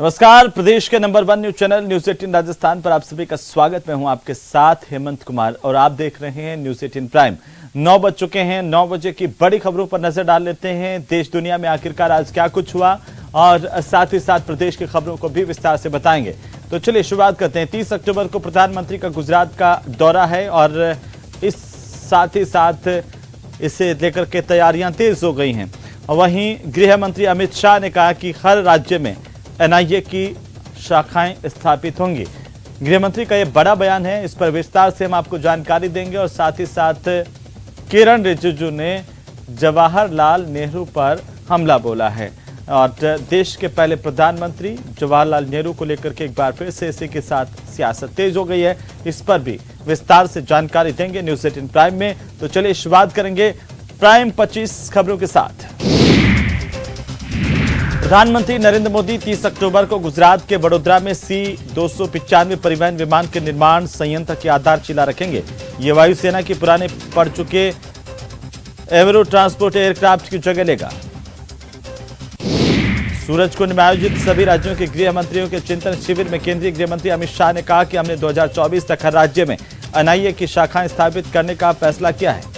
नमस्कार, प्रदेश के number 1 news channel news 18 Rajasthan पर आप सभी का स्वागत। मैं हूं आपके साथ हेमंत कुमार और आप देख रहे हैं न्यूज 18 प्राइम। 9 बज चुके हैं। 9 बजे की बड़ी खबरों पर नजर डाल लेते हैं। देश दुनिया में आखिरकार आज क्या कुछ हुआ और साथ ही साथ प्रदेश की खबरों को भी विस्तार से बताएंगे। तो चलिए शुरुआत करते हैं। 30 अक्टूबर को प्रधानमंत्री का गुजरात का दौरा है और इस साथ ही साथ इसे लेकर के तैयारियां तेज हो गई हैं। वहीं गृह मंत्री अमित शाह ने कहा कि हर राज्य में एनआईए की शाखाएं स्थापित होंगी। गृह मंत्री का यह बड़ा बयान है, इस पर विस्तार से हम आपको जानकारी देंगे। और साथ ही साथ किरण रिजिजू ने जवाहरलाल नेहरू पर हमला बोला है और देश के पहले प्रधानमंत्री जवाहरलाल नेहरू को लेकर के एक बार फिर से इसी के साथ सियासत तेज हो गई है। इस पर भी विस्तार से जानकारी देंगे न्यूज 18 प्राइम में। तो चलिए शुरुआत करेंगे प्राइम 25 खबरों के साथ। प्रधानमंत्री नरेंद्र मोदी 30 अक्टूबर को गुजरात के वडोदरा में C-295 परिवहन विमान के निर्माण संयंत्र की आधारशिला रखेंगे। ये वायुसेना के पुराने पड़ चुके एवरो ट्रांसपोर्ट एयरक्राफ्ट की जगह लेगा। सूरजकुंड में आयोजित सभी राज्यों के गृह मंत्रियों के चिंतन शिविर में केंद्रीय गृह मंत्री अमित शाह ने कहा कि हमने 2024 तक हर राज्य में एनआईए की शाखाएं स्थापित करने का फैसला किया है।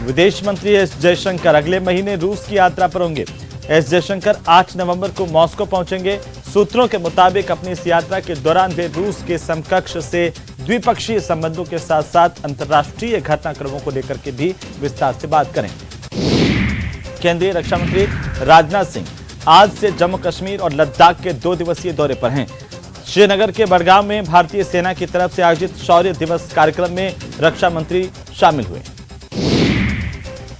विदेश मंत्री एस जयशंकर अगले महीने रूस की यात्रा पर होंगे। एस जयशंकर 8 नवंबर को मॉस्को पहुंचेंगे। सूत्रों के मुताबिक अपनी इस यात्रा के दौरान वे रूस के समकक्ष से द्विपक्षीय संबंधों के साथ साथ अंतर्राष्ट्रीय घटनाक्रमों को लेकर के भी विस्तार से बात करेंगे। केंद्रीय रक्षा मंत्री राजनाथ सिंह आज से जम्मू कश्मीर और लद्दाख के 2 दिवसीय दौरे पर हैं। श्रीनगर के बड़गांव में भारतीय सेना की तरफ से आयोजित शौर्य दिवस कार्यक्रम में रक्षा मंत्री शामिल हुए।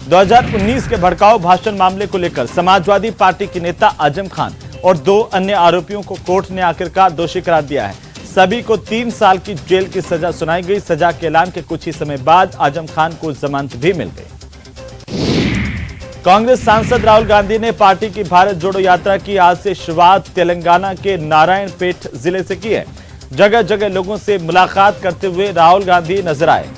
2019 के भड़काऊ भाषण मामले को लेकर समाजवादी पार्टी के नेता आजम खान और 2 अन्य आरोपियों को कोर्ट ने आखिरकार दोषी करार दिया है। सभी को 3 साल की जेल की सजा सुनाई गई। सजा के ऐलान के कुछ ही समय बाद आजम खान को जमानत भी मिल गई। कांग्रेस सांसद राहुल गांधी ने पार्टी की भारत जोड़ो यात्रा की आज से शुरुआत तेलंगाना के नारायणपेट जिले से की है। जगह जगह लोगों से मुलाकात करते हुए राहुल गांधी नजर आए।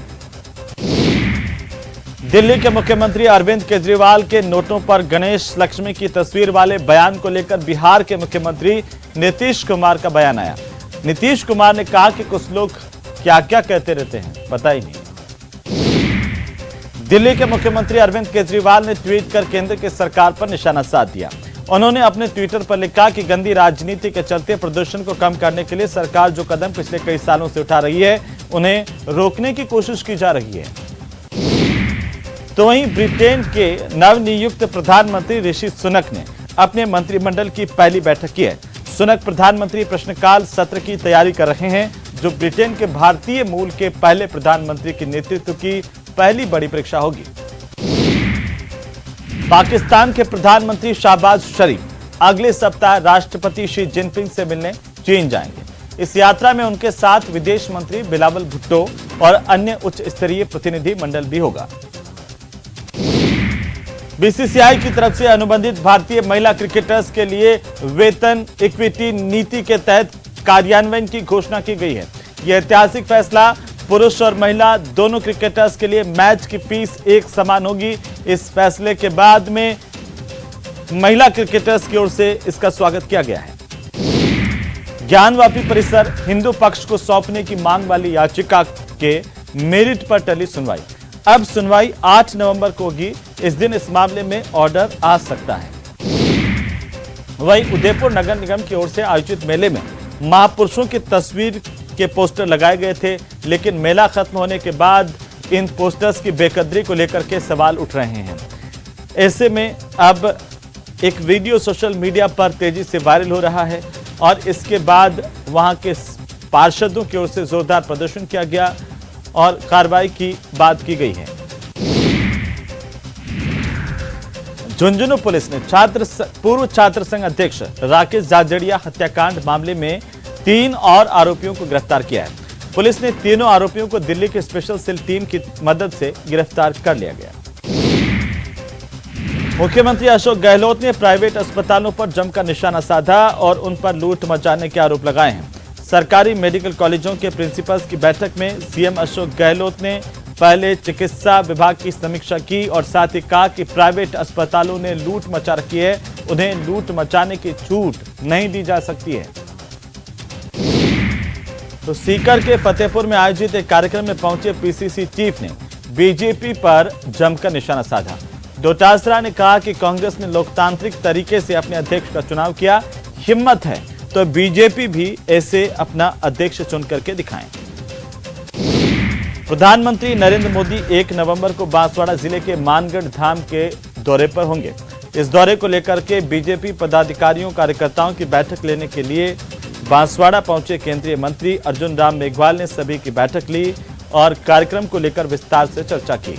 दिल्ली के मुख्यमंत्री अरविंद केजरीवाल के नोटों पर गणेश लक्ष्मी की तस्वीर वाले बयान को लेकर बिहार के मुख्यमंत्री नीतीश कुमार का बयान आया। नीतीश कुमार ने कहा कि कुछ लोग क्या क्या कहते रहते हैं, पता ही नहीं। दिल्ली के मुख्यमंत्री अरविंद केजरीवाल ने ट्वीट कर केंद्र की सरकार पर निशाना साध दिया। उन्होंने अपने ट्विटर पर लिखा कि गंदी राजनीति के चलते प्रदूषण को कम करने के लिए सरकार जो कदम पिछले कई सालों से उठा रही है उन्हें रोकने की कोशिश की जा रही है। तो वहीं ब्रिटेन के नवनियुक्त प्रधानमंत्री ऋषि सुनक ने अपने मंत्रिमंडल की पहली बैठक की है। सुनक प्रधानमंत्री प्रश्नकाल सत्र की तैयारी कर रहे हैं, जो ब्रिटेन के भारतीय मूल के पहले प्रधानमंत्री के नेतृत्व की पहली बड़ी परीक्षा होगी। पाकिस्तान के प्रधानमंत्री शहबाज शरीफ अगले सप्ताह राष्ट्रपति शी जिनपिंग से मिलने चीन जाएंगे। इस यात्रा में उनके साथ विदेश मंत्री बिलावल भुट्टो और अन्य उच्च स्तरीय प्रतिनिधि मंडल भी होगा। बीसीसीआई की तरफ से अनुबंधित भारतीय महिला क्रिकेटर्स के लिए वेतन इक्विटी नीति के तहत कार्यान्वयन की घोषणा की गई है। यह ऐतिहासिक फैसला पुरुष और महिला दोनों क्रिकेटर्स के लिए मैच की फीस एक समान होगी। इस फैसले के बाद में महिला क्रिकेटर्स की ओर से इसका स्वागत किया गया है। ज्ञानवापी परिसर हिंदू पक्ष को सौंपने की मांग वाली याचिका के मेरिट पर टली सुनवाई। अब सुनवाई 8 नवंबर को होगी। इस दिन इस मामले में ऑर्डर आ सकता है। वहीं उदयपुर नगर निगम की ओर से आयोजित मेले में महापुरुषों की तस्वीर के पोस्टर लगाए गए थे, लेकिन मेला खत्म होने के बाद इन पोस्टर्स की बेकदरी को लेकर के सवाल उठ रहे हैं। ऐसे में अब एक वीडियो सोशल मीडिया पर तेजी से वायरल हो रहा है और इसके बाद वहां के पार्षदों की ओर से जोरदार प्रदर्शन किया गया और कार्रवाई की बात की गई है। झुंझुनू पुलिस ने पूर्व छात्र संघ अध्यक्ष राकेश जाजड़िया हत्याकांड मामले में 3 और आरोपियों को गिरफ्तार किया है। पुलिस ने तीनों आरोपियों को दिल्ली की स्पेशल सेल टीम की मदद से गिरफ्तार कर लिया गया। मुख्यमंत्री अशोक गहलोत ने प्राइवेट अस्पतालों पर जमकर निशाना साधा और उन पर लूट मचाने के आरोप लगाए हैं। सरकारी मेडिकल कॉलेजों के प्रिंसिपल्स की बैठक में सीएम अशोक गहलोत ने पहले चिकित्सा विभाग की समीक्षा की और साथ ही कहा कि प्राइवेट अस्पतालों ने लूट मचा रखी है, उन्हें लूट मचाने की छूट नहीं दी जा सकती है। तो सीकर के फतेहपुर में आयोजित एक कार्यक्रम में पहुंचे पीसीसी चीफ ने बीजेपी पर जमकर निशाना साधा। डोटासरा ने कहा कि कांग्रेस ने लोकतांत्रिक तरीके से अपने अध्यक्ष का चुनाव किया, हिम्मत है तो बीजेपी भी ऐसे अपना अध्यक्ष चुन करके दिखाएं। प्रधानमंत्री नरेंद्र मोदी 1 नवंबर को बांसवाड़ा जिले के मानगढ़ धाम के दौरे पर होंगे। इस दौरे को लेकर के बीजेपी पदाधिकारियों कार्यकर्ताओं की बैठक लेने के लिए बांसवाड़ा पहुंचे केंद्रीय मंत्री अर्जुन राम मेघवाल ने सभी की बैठक ली और कार्यक्रम को लेकर विस्तार से चर्चा की।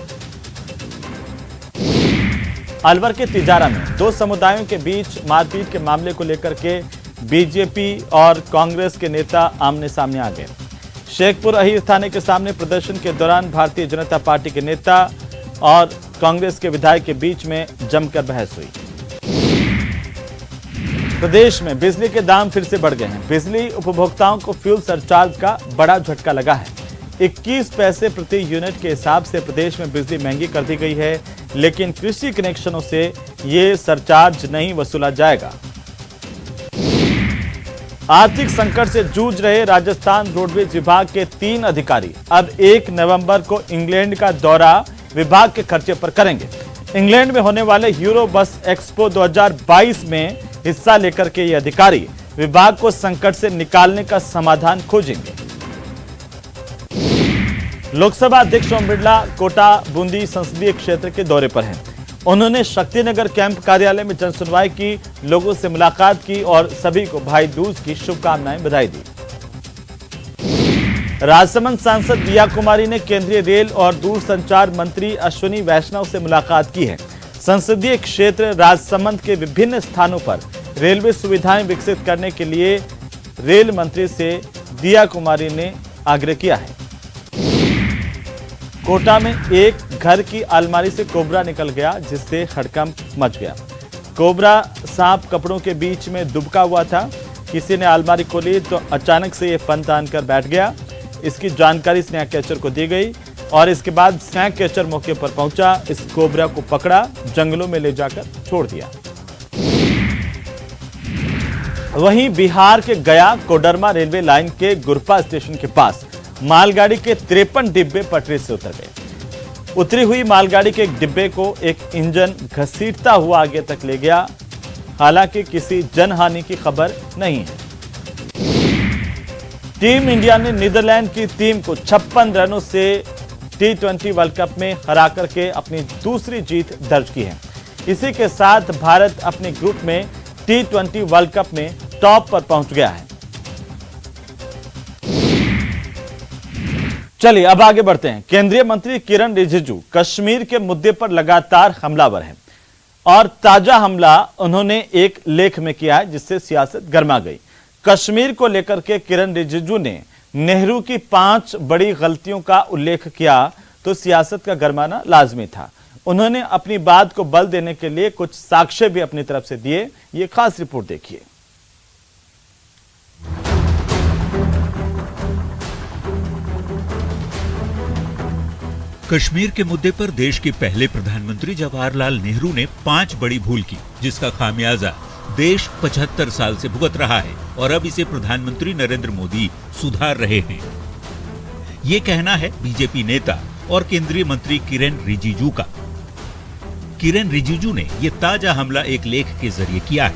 अलवर के तिजारा में 2 समुदायों के बीच मारपीट के मामले को लेकर के बीजेपी और कांग्रेस के नेता आमने सामने आ गए। शेखपुर अहीर थाने के सामने प्रदर्शन के दौरान भारतीय जनता पार्टी के नेता और कांग्रेस के विधायक के बीच में जमकर बहस हुई। प्रदेश में बिजली के दाम फिर से बढ़ गए हैं। बिजली उपभोक्ताओं को फ्यूल सरचार्ज का बड़ा झटका लगा है। 21 पैसे प्रति यूनिट के हिसाब से प्रदेश में बिजली महंगी कर दी गई है, लेकिन कृषि कनेक्शनों से ये सरचार्ज नहीं वसूला जाएगा। आर्थिक संकट से जूझ रहे राजस्थान रोडवेज विभाग के 3 अधिकारी अब 1 नवंबर को इंग्लैंड का दौरा विभाग के खर्चे पर करेंगे। इंग्लैंड में होने वाले यूरो बस एक्सपो 2022 में हिस्सा लेकर के ये अधिकारी विभाग को संकट से निकालने का समाधान खोजेंगे। लोकसभा अध्यक्ष ओम बिरला कोटा बूंदी संसदीय क्षेत्र के दौरे पर हैं। उन्होंने शक्तिनगर कैंप कार्यालय में जनसुनवाई की, लोगों से मुलाकात की और सभी को भाई दूज की शुभकामनाएं बधाई दी। राजसमंद सांसद दिया कुमारी ने केंद्रीय रेल और दूरसंचार मंत्री अश्विनी वैष्णव से मुलाकात की है। संसदीय क्षेत्र राजसमंद के विभिन्न स्थानों पर रेलवे सुविधाएं विकसित करने के लिए रेल मंत्री से दिया कुमारी ने आग्रह किया है। कोटा में एक घर की अलमारी से कोबरा निकल गया, जिससे हड़कंप मच गया। कोबरा सांप कपड़ों के बीच में दुबका हुआ था। किसी ने अलमारी खोली तो अचानक से ये फन तान कर बैठ गया। इसकी जानकारी स्नैक कैचर को दी गई और इसके बाद स्नैक कैचर मौके पर पहुंचा, इस कोबरा को पकड़ा, जंगलों में ले जाकर छोड़ दिया। वहीं बिहार के गया कोडरमा रेलवे लाइन के गुरपा स्टेशन के पास मालगाड़ी के 53 डिब्बे पटरी से उतर गए। उतरी हुई मालगाड़ी के एक डिब्बे को एक इंजन घसीटता हुआ आगे तक ले गया। हालांकि किसी जनहानि की खबर नहीं है। टीम इंडिया ने नीदरलैंड की टीम को 56 रनों से T20 वर्ल्ड कप में हरा करके अपनी दूसरी जीत दर्ज की है। इसी के साथ भारत अपने ग्रुप में T20 वर्ल्ड कप में टॉप पर पहुंच गया है। चलिए अब आगे बढ़ते हैं। केंद्रीय मंत्री किरण रिजिजू कश्मीर के मुद्दे पर लगातार हमलावर हैं और ताजा हमला उन्होंने एक लेख में किया है, जिससे सियासत गर्मा गई। कश्मीर को लेकर के किरण रिजिजू ने नेहरू की 5 बड़ी गलतियों का उल्लेख किया तो सियासत का गरमाना लाजमी था। उन्होंने अपनी बात को बल देने के लिए कुछ साक्ष्य भी अपनी तरफ से दिए। ये खास रिपोर्ट देखिए। कश्मीर के मुद्दे पर देश के पहले प्रधानमंत्री जवाहरलाल नेहरू ने 5 बड़ी भूल की, जिसका खामियाजा देश 75 साल से भुगत रहा है और अब इसे प्रधानमंत्री नरेंद्र मोदी सुधार रहे हैं। ये कहना है बीजेपी नेता और केंद्रीय मंत्री किरण रिजिजू का। किरण रिजिजू ने ये ताजा हमला एक लेख के जरिए किया है।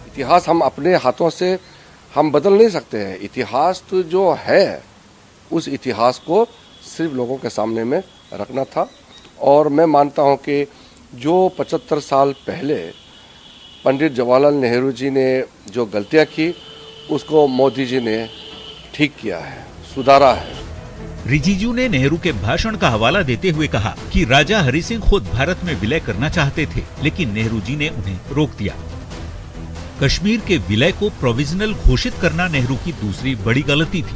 इतिहास हम अपने हाथों से हम बदल नहीं सकते हैं। इतिहास तो जो है उस इतिहास को सिर्फ लोगों के सामने में रखना था और मैं मानता हूं कि जो 75 साल पहले पंडित जवाहरलाल नेहरू जी ने जो गलतियां की उसको मोदी जी ने ठीक किया है, सुधारा है। रिजिजू ने नेहरू के भाषण का हवाला देते हुए कहा कि राजा हरि सिंह खुद भारत में विलय करना चाहते थे, लेकिन नेहरू जी ने उन्हें रोक दिया। कश्मीर के विलय को प्रोविजनल घोषित करना नेहरू की दूसरी बड़ी गलती थी,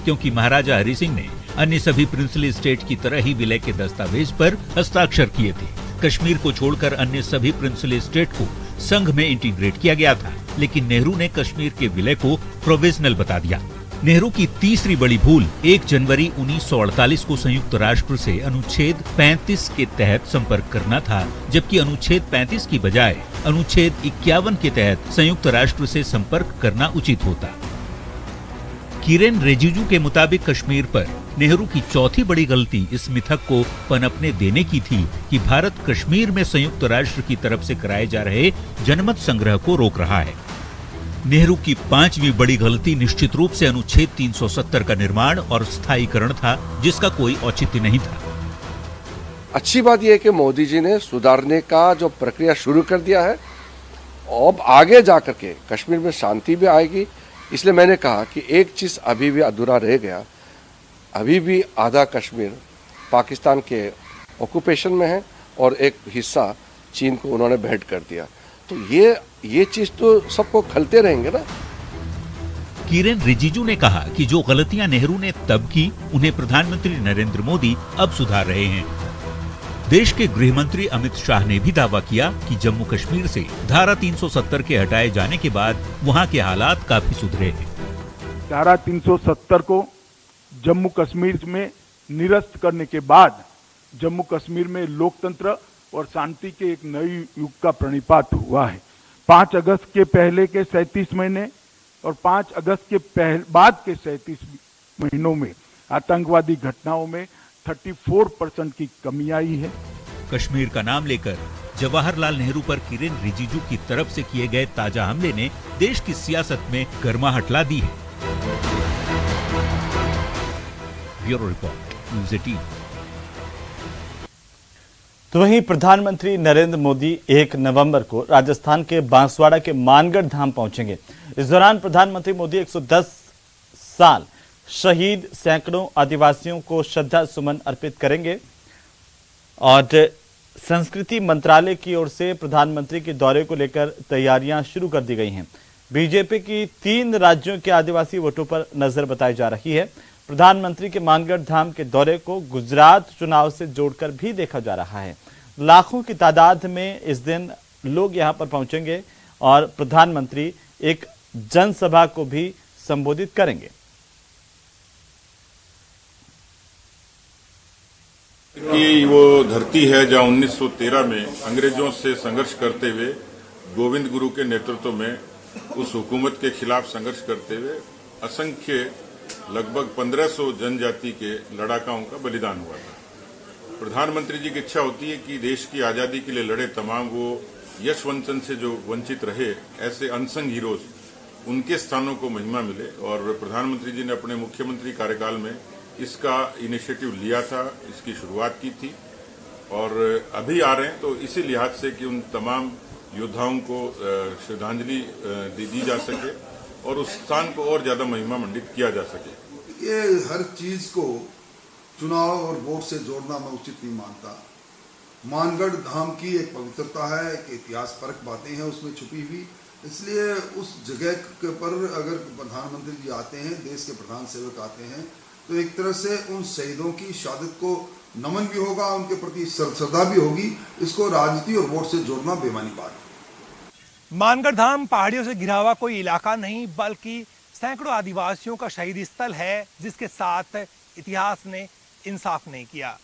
क्योंकि महाराजा हरि सिंह ने अन्य सभी प्रिंसली स्टेट की तरह ही विलय के दस्तावेज पर हस्ताक्षर किए थे। कश्मीर को छोड़कर अन्य सभी प्रिंसली स्टेट को संघ में इंटीग्रेट किया गया था, लेकिन नेहरू ने कश्मीर के विलय को प्रोविजनल बता दिया। नेहरू की तीसरी बड़ी भूल 1 जनवरी 1948 को संयुक्त राष्ट्र से अनुच्छेद 35 के तहत संपर्क करना था, जबकि अनुच्छेद 35 की बजाय अनुच्छेद 51 के तहत संयुक्त राष्ट्र से संपर्क करना उचित होता। किरेन रिजिजू के मुताबिक कश्मीर पर नेहरू की चौथी बड़ी गलती इस मिथक को पनपने देने की थी कि भारत कश्मीर में संयुक्त राष्ट्र की तरफ से कराए जा रहे जनमत संग्रह को रोक रहा है। नेहरू की 5वीं बड़ी गलती निश्चित रूप से अनुच्छेद 370 का निर्माण और स्थायीकरण था, जिसका कोई औचित्य नहीं था। अच्छी बात यह है कि मोदी जी ने सुधारने का जो प्रक्रिया शुरू कर दिया है, अब आगे जाकर के कश्मीर में शांति भी आएगी। इसलिए मैंने कहा कि एक चीज अभी भी अधूरा रह गया, अभी भी आधा कश्मीर पाकिस्तान के ऑक्यूपेशन में है और एक हिस्सा चीन को उन्होंने भेंट कर दिया। तो ये चीज तो सबको खलते रहेंगे ना। किरेन रिजिजू ने कहा कि जो गलतियां नेहरू ने तब की, उन्हें प्रधानमंत्री नरेंद्र मोदी अब सुधार रहे हैं। देश के गृह मंत्री अमित शाह ने भी दावा किया कि जम्मू कश्मीर से धारा 370 के हटाए जाने के बाद वहां के हालात काफी सुधरे हैं। धारा 370 को जम्मू कश्मीर में निरस्त करने के बाद जम्मू कश्मीर में लोकतंत्र और शांति के एक नई युग का प्रणिपात हुआ है। 5 अगस्त के पहले के 37 महीने और 5 अगस्त के बाद के 37 महीनों में आतंकवादी घटनाओं में 34% की कमी आई है। कश्मीर का नाम लेकर जवाहरलाल नेहरू पर किरेन रिजिजू की तरफ से किए गए ताजा हमले ने देश की सियासत में गर्माहट ला दी है। Bureau report, news 18। तो वहीं प्रधानमंत्री नरेंद्र मोदी 1 नवंबर को राजस्थान के बांसवाड़ा के मानगढ़ धाम पहुंचेंगे। इस दौरान प्रधानमंत्री मोदी 110 साल शहीद सैकड़ों आदिवासियों को श्रद्धा सुमन अर्पित करेंगे और संस्कृति मंत्रालय की ओर से प्रधानमंत्री के दौरे को लेकर तैयारियां शुरू कर दी गई हैं। बीजेपी की 3 राज्यों के आदिवासी वोटों पर नजर बताई जा रही है। प्रधानमंत्री के मानगढ़ धाम के दौरे को गुजरात चुनाव से जोड़कर भी देखा जा रहा है। लाखों की तादाद में इस दिन लोग यहां पर पहुंचेंगे और प्रधानमंत्री एक जनसभा को भी संबोधित करेंगे। कि वो धरती है जहां 1913 में अंग्रेजों से संघर्ष करते हुए गोविंद गुरु के नेतृत्व में उस हुकूमत के खिलाफ संघर्ष करते हुए असंख्य लगभग 1500 जनजाति के लड़ाकाओं का बलिदान हुआ था। प्रधानमंत्री जी की इच्छा होती है कि देश की आजादी के लिए लड़े तमाम वो यशवंतन से जो वंचित रहे ऐसे अनसंग हीरोज, उनके स्थानों को महिमा मिले। और प्रधानमंत्री जी ने अपने मुख्यमंत्री कार्यकाल में इसका इनिशिएटिव लिया था, इसकी शुरुआत की थी और अभी आ रहे हैं। तो इसी लिहाज से कि उन तमाम योद्धाओं को श्रद्धांजलि दी जा सके और उस स्थान को और ज्यादा महिमा मंडित किया जा सके। ये हर चीज को चुनाव और वोट से जोड़ना मैं उचित नहीं मानता। मानगढ़ धाम की एक पवित्रता है, एक इतिहास परक बातें हैं उसमें छुपी हुई, इसलिए उस जगह के पर अगर प्रधानमंत्री जी आते हैं, देश के प्रधान सेवक आते हैं, तो एक तरह से उन शहीदों की शहादत को नमन भी होगा, उनके प्रति श्रद्धा भी होगी। इसको राजनीति और वोट से जोड़ना बेमानी बात है। मानगढ़ धाम पहाड़ियों से घिरा हुआ कोई इलाका नहीं, बल्कि सैकड़ों आदिवासियों का शहीदी स्थल है, जिसके साथ इतिहास ने इंसाफ नहीं किया।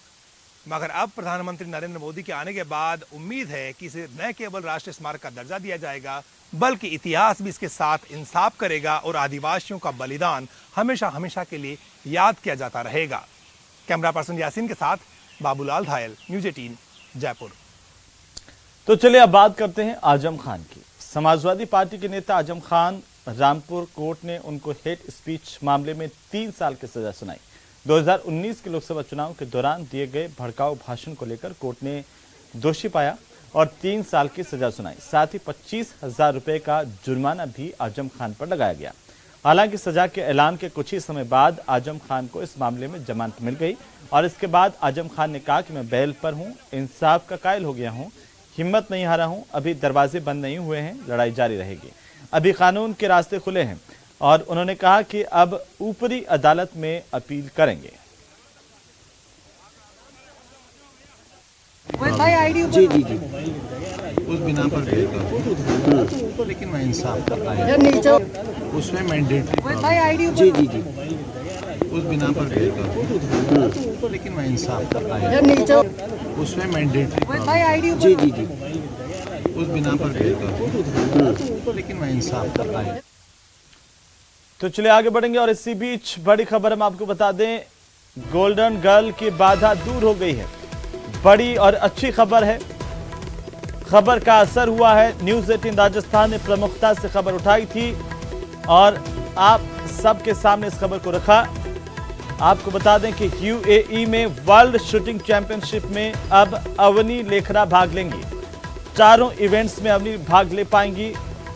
मगर अब प्रधानमंत्री नरेंद्र मोदी के आने के बाद उम्मीद है कि इसे न केवल राष्ट्रीय स्मारक का दर्जा दिया जाएगा, बल्कि इतिहास भी इसके साथ इंसाफ करेगा और आदिवासियों का बलिदान हमेशा हमेशा के लिए याद किया जाता रहेगा। कैमरा पर्सन यासीन के साथ बाबूलाल धायल, न्यूज़ 18 जयपुर। तो चलिए अब बात करते हैं आजम खान की। समाजवादी पार्टी के नेता आजम खान, रामपुर कोर्ट ने उनको हेट स्पीच मामले में 3 साल की सजा सुनाई। 2019 के लोकसभा चुनाव के दौरान दिए गए भड़काऊ भाषण को लेकर कोर्ट ने दोषी पाया और 3 साल की सजा सुनाई। साथ ही 25,000 रुपए का जुर्माना भी आजम खान पर लगाया गया। हालांकि सजा के ऐलान के कुछ ही समय बाद आजम खान को इस मामले में जमानत मिल गई और इसके बाद आजम खान ने कहा कि मैं बेल पर हूं, इंसाफ का कायल हो गया हूं, हिम्मत नहीं हारा हूं, अभी दरवाजे बंद नहीं हुए हैं, लड़ाई जारी रहेगी, अभी कानून के रास्ते खुले हैं। और उन्होंने कहा कि अब ऊपरी अदालत में अपील करेंगे। जी जी जी उस बिना पर बेल कर दूं, लेकिन मैं इंसाफ कर पाया उसमें मैंडेटरी जी जी जी उस बिना पर बेल कर दूं, लेकिन मैं इंसाफ कर पाया उसमें मैंडेटरी जी जी जी उस बिना पर बेल कर दूं, लेकिन मैं इंसाफ कर पाया। तो चलिए आगे बढ़ेंगे और इसी बीच बड़ी खबर हम आपको बता दें, गोल्डन गर्ल की बाधा दूर हो गई है। बड़ी और अच्छी खबर है, खबर का असर हुआ है। न्यूज 18 राजस्थान ने प्रमुखता से खबर उठाई थी और आप सबके सामने इस खबर को रखा। आपको बता दें कि यूएई में वर्ल्ड शूटिंग चैंपियनशिप में अब अवनी लेखरा भाग लेंगी। चारों इवेंट्स में अवनी भाग ले पाएंगी।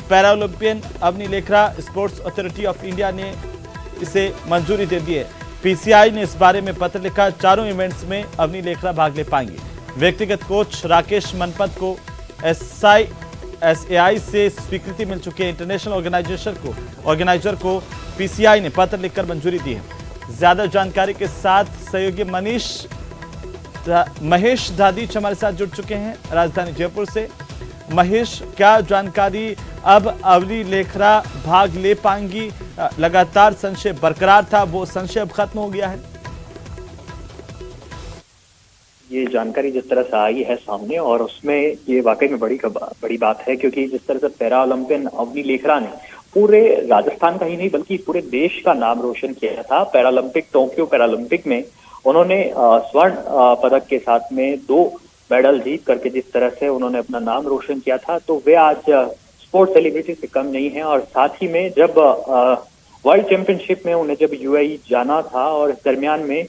Para Olympian Avani Lekhara sports authority of India ने इसे मंजूरी दे दी है। पीसीआई ने इस बारे में पत्र लिखा। चारों इवेंट्स में अवनी लेखरा भाग ले पाएंगी। व्यक्तिगत कोच राकेश मनपत को एसएआई से स्वीकृति मिल चुकी है। इंटरनेशनल ऑर्गेनाइजर को पीसीआई ने पत्र लिखकर मंजूरी दी है। ज्यादा जानकारी के साथ सहयोगी महेश दादीच हमारे साथ जुड़ चुके हैं राजधानी जयपुर से। महेश, क्या जानकारी, अब अवनी लेखरा भाग ले पाएंगी? लगातार संशय बरकरार था, वो संशय अब खत्म हो गया है। ये जानकारी जिस तरह से आई है सामने, और उसमें ये वाकई में बड़ी बात है, क्योंकि जिस तरह से पैरा ओलंपियन अवनी लेखरा ने पूरे राजस्थान का ही नहीं बल्कि पूरे देश का नाम रोशन किया था। टोक्यो पैरालंपिक में उन्होंने स्वर्ण पदक के साथ में 2 मेडल जीत करके जिस तरह से उन्होंने अपना नाम रोशन किया था, तो वे आज स्पोर्ट्स सेलिब्रिटी से कम नहीं है। और साथ ही में जब वर्ल्ड चैंपियनशिप में उन्हें जब यूएई जाना था, और इस दरमियान में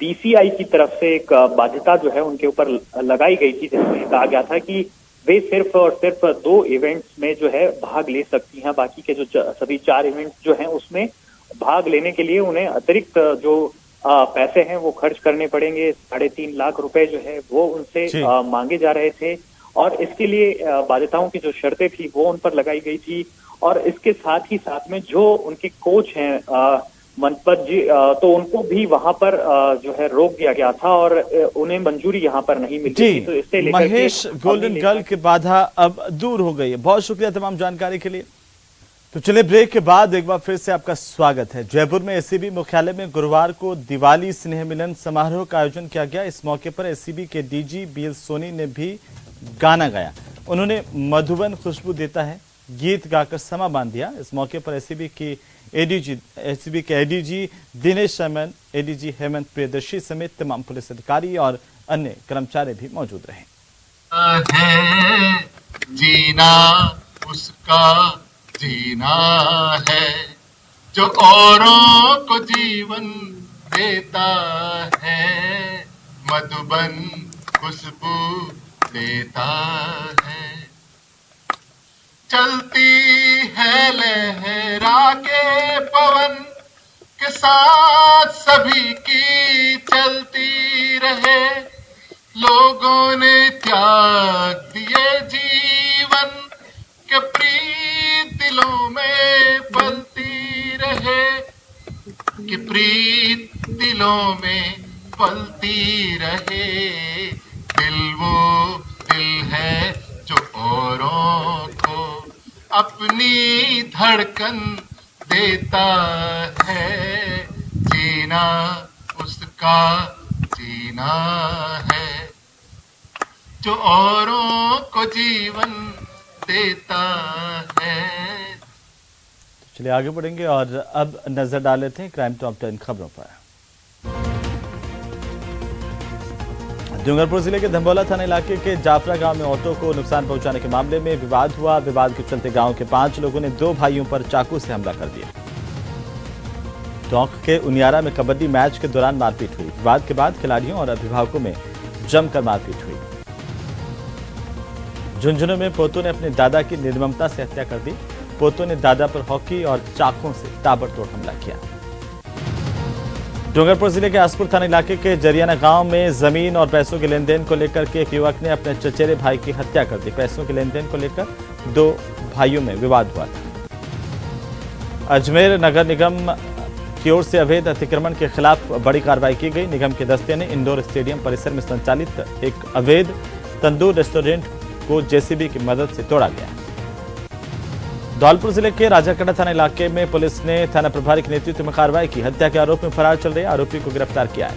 पीसीआई की तरफ से एक बाध्यता जो है उनके ऊपर लगाई गई थी, जिसमें कहा गया था कि वे सिर्फ और सिर्फ 2 इवेंट्स में जो है भाग ले सकती हैं। बाकी के जो सभी 4 इवेंट्स जो हैं उसमें भाग लेने के लिए उन्हें अतिरिक्त जो पैसे हैं वो खर्च करने पड़ेंगे। 3.5 लाख रुपए जो है वो उनसे मांगे जा रहे थे, और इसके लिए बाध्यताओं की जो शर्तें थी वो उन पर लगाई गई थी। और इसके साथ ही साथ में जो उनके कोच हैं मनपत जी, तो उनको भी वहां पर जो है रोक दिया गया था और उन्हें मंजूरी यहां पर नहीं मिली थी। तो इससे लेकर महेश, गोल्डन गर्ल की बाधा अब दूर हो गई है। बहुत शुक्रिया तमाम जानकारी के लिए। तो चलिए ब्रेक के बाद एक बार फिर से आपका स्वागत है। जयपुर में एसीबी मुख्यालय में गुरुवार को दिवाली स्नेह मिलन समारोह का आयोजन किया गया। इस मौके पर एसीबी के डीजी बीएल सोनी ने भी गाना गाया। उन्होंने मधुबन खुशबू देता है गीत गाकर समा बांध दिया। इस मौके पर एसीबी के एडीजी दिनेश हेमंत, एडीजी हेमंत प्रियदर्शी समेत तमाम पुलिस अधिकारी और अन्य कर्मचारी भी मौजूद रहे। जीना उसका जीना है जो औरों को जीवन देता है, मधुबन खुशबू देता है। चलती है लहरा के पवन के साथ सभी की चलती रहे, लोगों ने त्याग दिए जीवन के प्रीत दिलों में पलती रहे, कि प्रीत दिलों में पलती रहे। दिल वो दिल है जो औरों को अपनी धड़कन देता है, जीना उसका जीना है जो औरों को जीवन देता है। चलिए आगे बढ़ेंगे और अब नजर डाल लेते हैं क्राइम टॉप 10 खबरों पर। डूंगरपुर जिले के धंबोला थाना इलाके के जाफरा गांव में ऑटो को नुकसान पहुंचाने के मामले में विवाद हुआ। विवाद के चलते गांव के 5 लोगों ने 2 भाइयों पर चाकू से हमला कर दिया। टोंक के उनियारा में कबड्डी मैच के दौरान मारपीट हुई। विवाद के बाद खिलाड़ियों और अभिभावकों में जमकर मारपीट हुई। झुंझुनू में पोतों ने अपने दादा की निर्ममता से हत्या कर दी। पोतों ने दादा पर हॉकी और चाकुओं से ताबड़तोड़ हमला किया। डूंगरपुर जिले के आसपुर थाना इलाके के जरियाना गांव में जमीन और पैसों के लेन देन को लेकर के एक युवक ने अपने चचेरे भाई की हत्या कर दी। पैसों के लेन देन को लेकर 2 भाइयों में विवाद हुआ था। अजमेर नगर निगम की ओर से अवैध अतिक्रमण के खिलाफ बड़ी कार्रवाई की गई। निगम के दस्ते ने इंडोर स्टेडियम परिसर में संचालित एक अवैध तंदूर रेस्टोरेंट को जेसीबी की मदद से तोड़ा गया। धौलपुर जिले के राजाकड़ा थाना इलाके में पुलिस ने थाना प्रभारी के नेतृत्व में कार्रवाई की। हत्या के आरोप में फरार चल रहे आरोपी को गिरफ्तार किया है।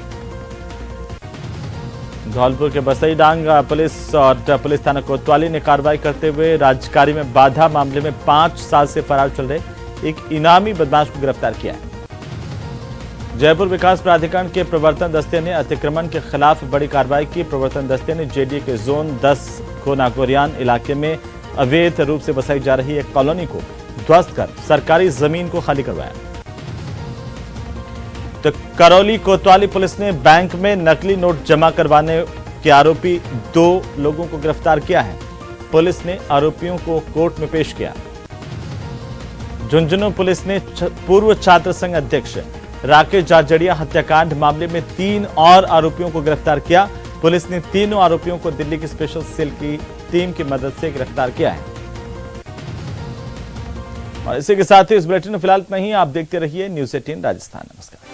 धौलपुर के बसईडांग पुलिस और पुलिस थाना कोतवाली ने कार्रवाई करते हुए राजकारी में बाधा मामले में 5 साल से फरार चल रहे एक इनामी बदमाश को गिरफ्तार किया है। जयपुर विकास प्राधिकरण के प्रवर्तन दस्ते ने अतिक्रमण के खिलाफ बड़ी कार्रवाई की। प्रवर्तन दस्ते ने जेडीए के जोन 10 कोनागोरियान इलाके में अवैध रूप से बसाई जा रही एक कॉलोनी को ध्वस्त कर सरकारी जमीन को खाली करवाया। तो करौली कोतवाली पुलिस ने बैंक में नकली नोट जमा करवाने के आरोपी 2 लोगों को गिरफ्तार किया है। पुलिस ने आरोपियों को कोर्ट में पेश किया। झुंझुनू पुलिस ने पूर्व छात्र संघ अध्यक्ष राकेश जाजड़िया हत्याकांड मामले में 3 और आरोपियों को गिरफ्तार किया। पुलिस ने तीनों आरोपियों को दिल्ली की स्पेशल सेल की टीम की मदद से गिरफ्तार किया है। और इसी के साथ ही इस बुलेटिन में फिलहाल इतना ही। आप देखते रहिए न्यूज़ 18 राजस्थान। नमस्कार।